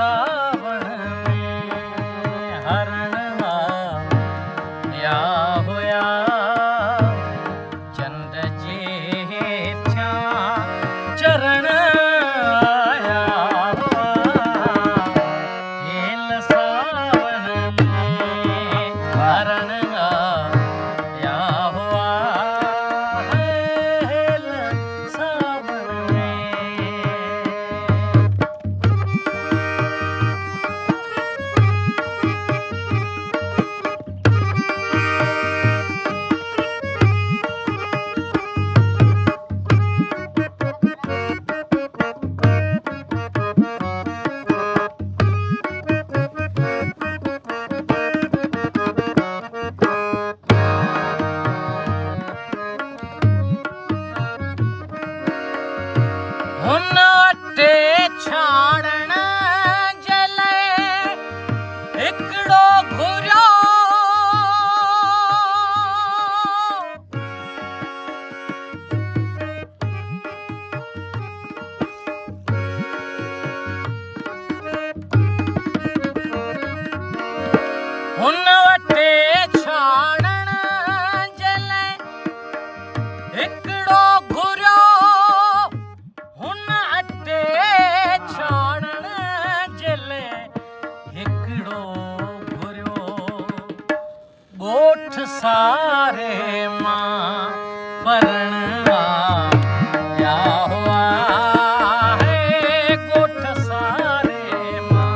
सावण में हरण आया होया चंद जेठा चरण आया हेल सावन में हरण आया हुआ हेल सावन में। हुन अटे छाणण जले हिकिड़ो घुरियो हुन अटे छाणण जले हिकिड़ो घुरियो हुन अटे छाणण जले हिकिड़ो घुरियो ॻोठ सारे मां परण आया हुआ है ॻोठ सारे मां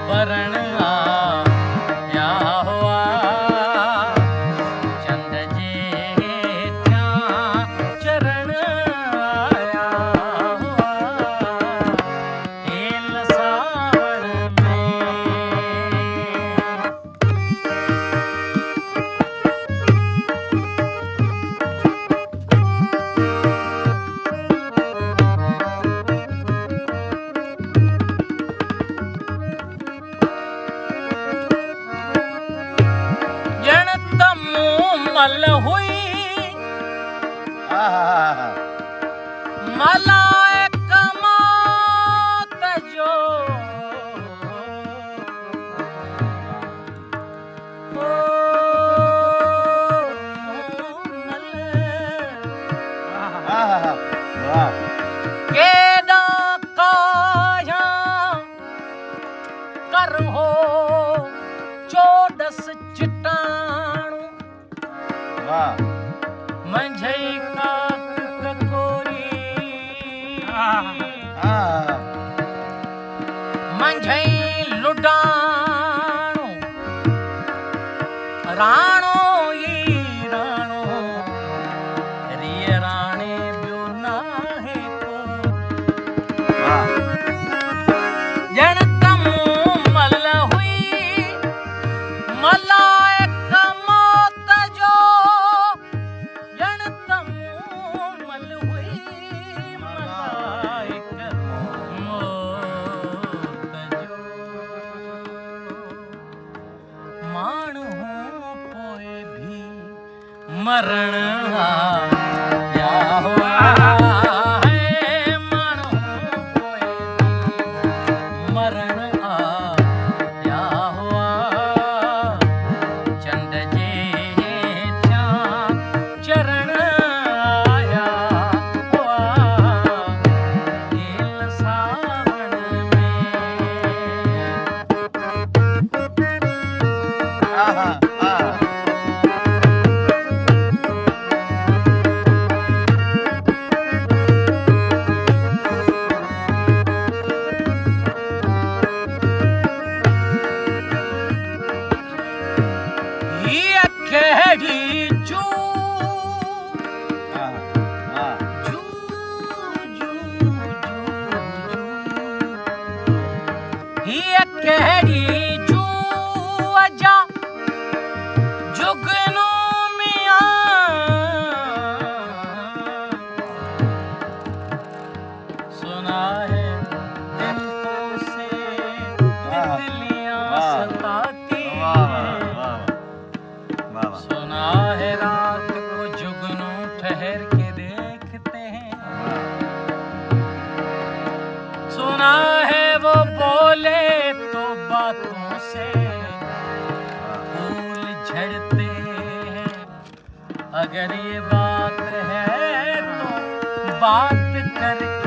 परण आया हुआ चंद जेठा चरण आया हुआ हेल सावन में। जण तमू मल हुई मलाइक मौत जो केॾा काया कर हो चोडस चिटाणू मंझई काक ककोरी मंझई लुडाणू राणो ई राणो रिय राणे ॿियो नाहे को ॼण तमू मल हुई मलाइक मौत जो ॼण तमू मल हुई मलाइक मौत जो माण्हू पोइ भी मरण आया हुआ है माण्हू पोइ भी मरण आया हुआ चंद जेठा चरण आया हुआ हेल सावन में। ये केड़ी जू जू जू जू ये केड़ी जू अजा जुगनू मिया सुना है दिन को से तितलियां सताती सुना है रात को जुगनू ठहर के देखते हैं सुना है वो बोल झड़ते हैं। अगर ये बात है तो बात करके